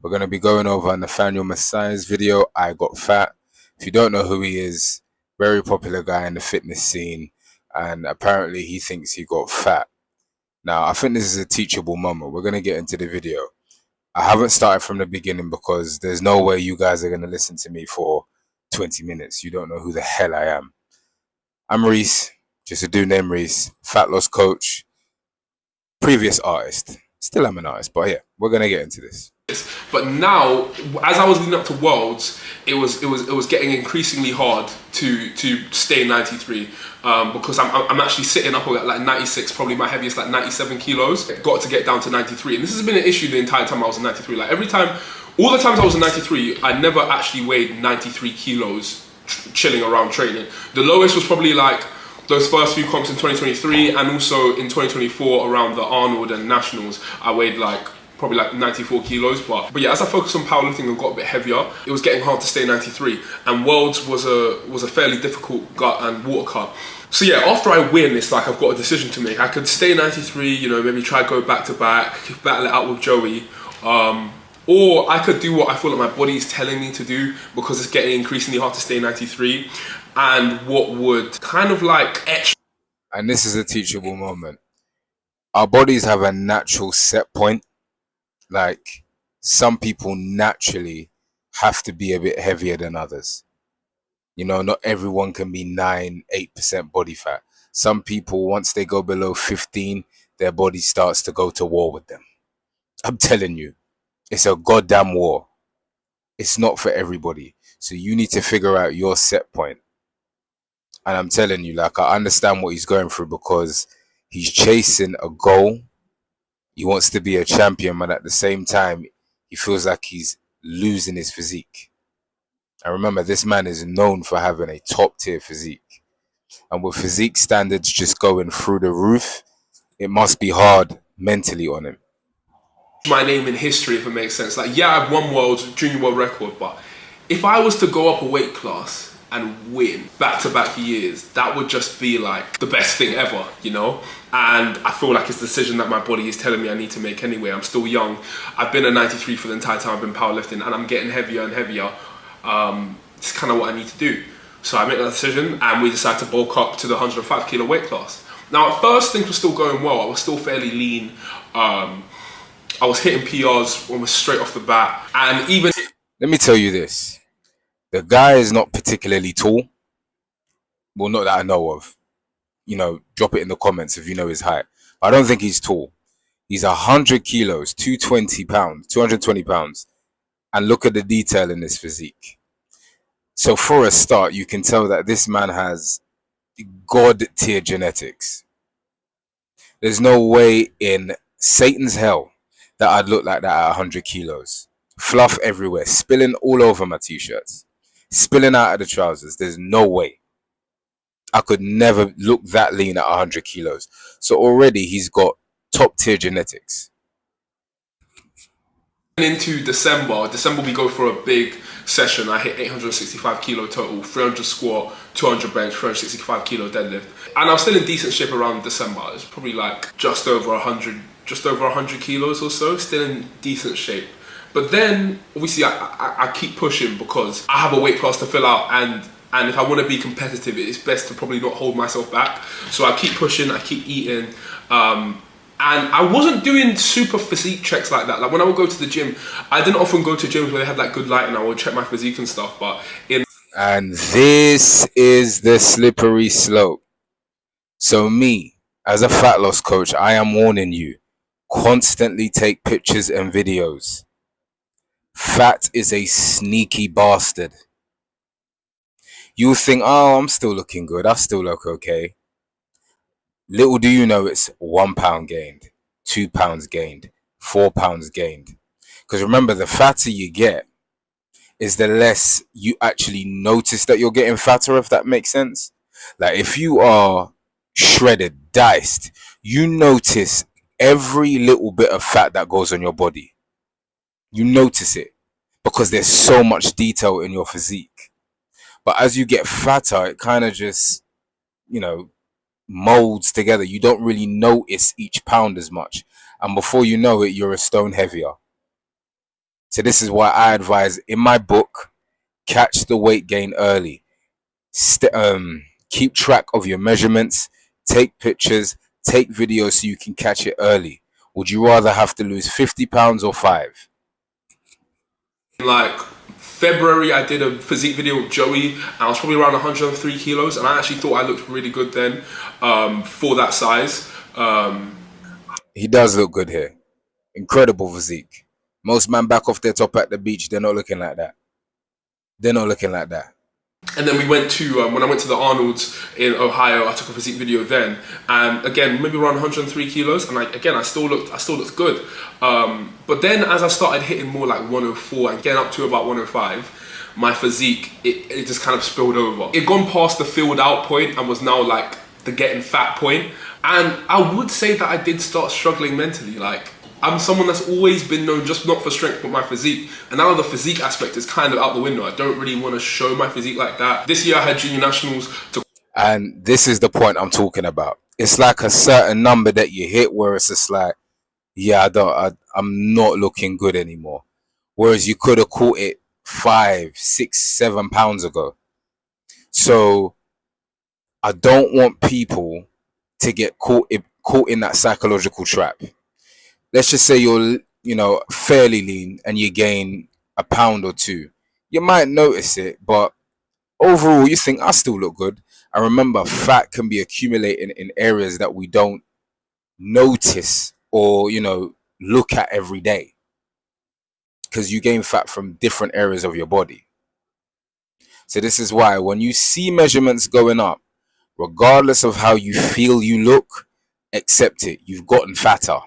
We're going to be going over Nathaniel Massiah's video, I Got Fat. If you don't know who he is, very popular guy in the fitness scene, and apparently he thinks he got fat. Now, I think this is a teachable moment. We're going to get into the video. I haven't started from the beginning because there's no way you guys are going to listen to me for 20 minutes. You don't know who the hell I am. I'm Reese, just a dude named Reese, fat loss coach, previous artist. Still am an artist, but yeah, we're going to get into this. But now, as I was leading up to Worlds, it was getting increasingly hard to stay 93 because I'm actually sitting up at like 96, probably my heaviest like 97 kilos. Got to get down to 93, and this has been an issue the entire time I was in 93. Like every time, all the times I was in 93, I never actually weighed 93 kilos chilling around training. The lowest was probably like those first few comps in 2023, and also in 2024 around the Arnold and Nationals, I weighed probably like 94 kilos, but yeah, as I focused on powerlifting and got a bit heavier, it was getting hard to stay 93, and Worlds was a fairly difficult gut and water cut. So yeah, after I win, it's like I've got a decision to make. I could stay 93, you know, maybe try go back to back, battle it out with Joey, or I could do what I feel like my body is telling me to do, because it's getting increasingly hard to stay 93, and what would kind of like etch. And this is a teachable moment. Our bodies have a natural set point. Like, some people naturally have to be a bit heavier than others. You know, not everyone can be 8% body fat. Some people, once they go below 15, their body starts to go to war with them. I'm telling you, it's a goddamn war. It's not for everybody. So you need to figure out your set point. And I'm telling you, like, I understand what he's going through, because he's chasing a goal. He wants to be a champion, but at the same time, he feels like he's losing his physique. And remember, this man is known for having a top-tier physique. And with physique standards just going through the roof, it must be hard mentally on him. My name in history, if it makes sense. Like, yeah, I've won junior world record, but if I was to go up a weight class and win back-to-back years, that would just be like the best thing ever, you know? And I feel like it's a decision that my body is telling me I need to make anyway. I'm still young. I've been at 93 for the entire time I've been powerlifting, and I'm getting heavier and heavier. It's kind of what I need to do. So I made that decision, and we decided to bulk up to the 105 kilo weight class. Now, at first, things were still going well. I was still fairly lean. I was hitting PRs almost straight off the bat. And even... Let me tell you this. The guy is not particularly tall. Well, not that I know of. You know, drop it in the comments if you know his height. But I don't think he's tall. He's 100 kilos, 220 pounds, 220 pounds. And look at the detail in his physique. So for a start, you can tell that this man has God-tier genetics. There's no way in Satan's hell that I'd look like that at 100 kilos. Fluff everywhere, spilling all over my t-shirts, spilling out of the trousers. There's no way. I could never look that lean at 100 kilos. So already he's got top-tier genetics. Into December we go for a big session. I hit 865 kilo total, 300 squat, 200 bench, 365 kilo deadlift, and I was still in decent shape around December. It was probably like just over 100 kilos or so, still in decent shape. But then obviously I keep pushing, because I have a weight class to fill out, and if I want to be competitive, it's best to probably not hold myself back. So I keep pushing, I keep eating, and I wasn't doing super physique checks like that. Like when I would go to the gym, I didn't often go to gyms where they had like good lighting. I would check my physique and stuff, but And this is the slippery slope. So me, as a fat loss coach, I am warning you, constantly take pictures and videos. Fat is a sneaky bastard. You think, oh, I'm still looking good, I still look okay. Little do you know, it's 1 pound gained, 2 pounds gained, 4 pounds gained. Because remember, the fatter you get is the less you actually notice that you're getting fatter, if that makes sense. Like if you are shredded, diced, you notice every little bit of fat that goes on your body. You notice it because there's so much detail in your physique. But as you get fatter, it kind of just, you know, molds together. You don't really notice each pound as much, and before you know it, you're a stone heavier. So this is why I advise in my book, catch the weight gain early. Keep track of your measurements, take pictures, take videos so you can catch it early. Would you rather have to lose 50 pounds or 5? Like February, I did a physique video with Joey, and I was probably around 103 kilos, and I actually thought I looked really good then for that size. He does look good here. Incredible physique. Most men back off their top at the beach, they're not looking like that. They're not looking like that. And then we went to, when I went to the Arnold's in Ohio, I took a physique video then, and again, maybe around 103 kilos, and I still looked good. But then as I started hitting more like 104 and getting up to about 105, my physique, it just kind of spilled over. It gone past the filled out point and was now like the getting fat point. And I would say that I did start struggling mentally. Like, I'm someone that's always been known just not for strength but my physique, and now the physique aspect is kind of out the window. I don't really want to show my physique like that. This year I had junior nationals and this is the point I'm talking about. It's like a certain number that you hit where it's just like, yeah, I'm not looking good anymore. Whereas you could have caught it 5, 6, 7 pounds ago. So I don't want people to get caught in that psychological trap. Let's just say you're, fairly lean and you gain a pound or 2. You might notice it, but overall you think I still look good. And remember, fat can be accumulating in areas that we don't notice or, look at every day, because you gain fat from different areas of your body. So this is why when you see measurements going up, regardless of how you feel you look, accept it. You've gotten fatter.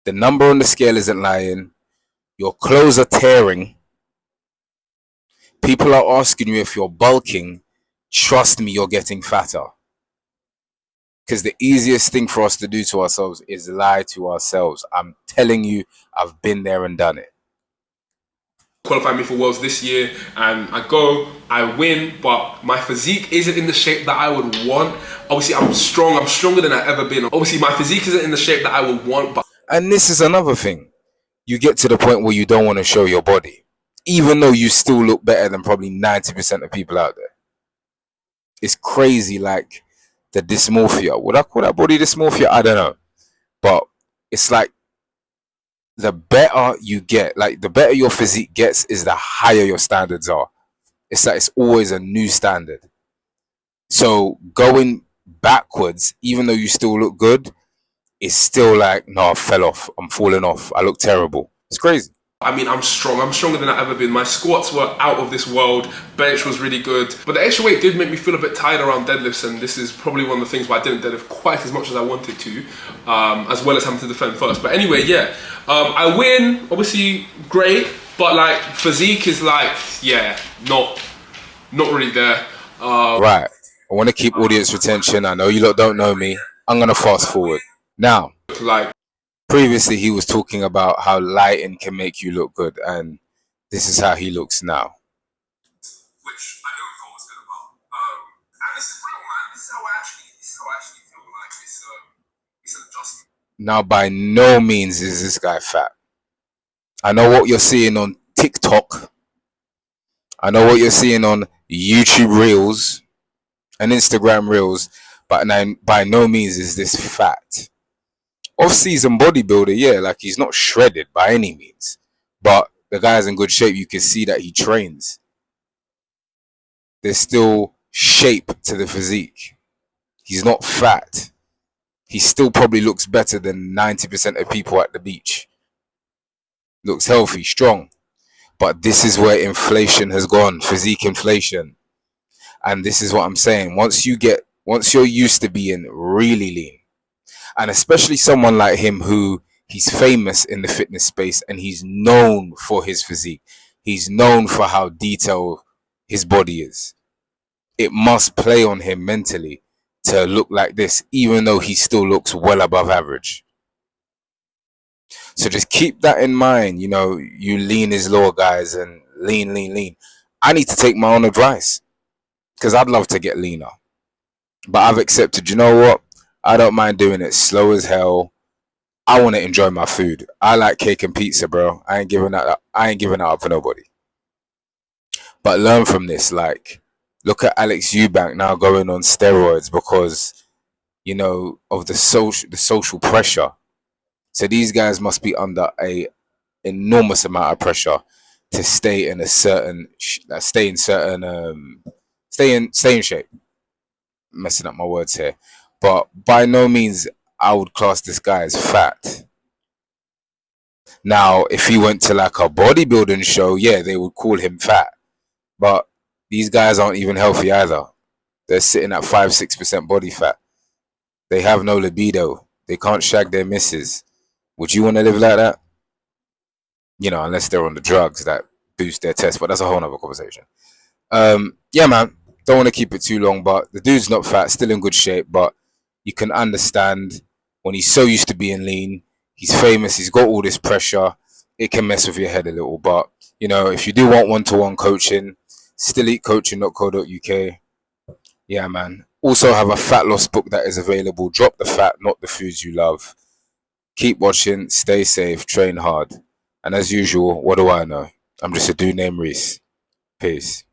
The number on the scale isn't lying. Your clothes are tearing. People are asking you if you're bulking. Trust me, you're getting fatter. Because the easiest thing for us to do to ourselves is lie to ourselves. I'm telling you, I've been there and done it. Qualify me for Worlds this year, and I win, but my physique isn't in the shape that I would want. Obviously, I'm stronger than I've ever been. Obviously, my physique isn't in the shape that I would want, but... And this is another thing. You get to the point where you don't want to show your body, even though you still look better than probably 90% of people out there. It's crazy, like the dysmorphia. Would I call that body dysmorphia? I don't know. But it's like the better you get, like the better your physique gets, is the higher your standards are. It's like it's always a new standard. So going backwards, even though you still look good, it's still like, no, I fell off. I'm falling off. I look terrible. It's crazy. I mean, I'm strong. I'm stronger than I've ever been. My squats were out of this world. Bench was really good. But the extra weight did make me feel a bit tired around deadlifts, and this is probably one of the things why I didn't deadlift quite as much as I wanted to, as well as having to defend first. But anyway, yeah. I win, obviously great, but like physique is like, yeah, not really there. Right. I want to keep audience retention. I know you lot don't know me. I'm going to fast forward. Now, Like, previously he was talking about how lighting can make you look good, and this is how he looks now. which I never thought was good about. And this is real, man. This is how I actually feel like it's an adjustment. Now, by no means is this guy fat. I know what you're seeing on TikTok. I know what you're seeing on YouTube Reels and Instagram Reels, but by no means is this fat. Off-season bodybuilder, yeah, like he's not shredded by any means, but the guy's in good shape. You can see that he trains. There's still shape to the physique. He's not fat. He still probably looks better than 90% of people at the beach. Looks healthy, strong. But this is where inflation has gone, physique inflation. And this is what I'm saying. Once you're used to being really lean, and especially someone like him who he's famous in the fitness space and he's known for his physique. He's known for how detailed his body is. It must play on him mentally to look like this, even though he still looks well above average. So just keep that in mind. You know, you lean is law, guys, and lean. I need to take my own advice because I'd love to get leaner. But I've accepted, you know what? I don't mind doing it slow as hell, I want to enjoy my food. I like cake and pizza, bro. I ain't giving that up. I ain't giving that up for nobody. But learn from this. Like, look at Alex Eubank now going on steroids because, of the social pressure. So these guys must be under a enormous amount of pressure to stay in a certain, stay in shape. Messing up my words here, but by no means I would class this guy as fat. Now, if he went to like a bodybuilding show, yeah, they would call him fat. But these guys aren't even healthy either. They're sitting at 5-6% body fat. They have no libido. They can't shag their misses. Would you want to live like that? Unless they're on the drugs that boost their test. But that's a whole nother conversation. Yeah, man. Don't want to keep it too long, but the dude's not fat, still in good shape. But you can understand when he's so used to being lean, he's famous, he's got all this pressure. It can mess with your head a little. But if you do want one-to-one coaching, stilleatcoaching.co.uk. Yeah, man. Also have a fat loss book that is available. Drop the fat, not the foods you love. Keep watching, stay safe, train hard. And as usual, what do I know? I'm just a dude named Reese. Peace.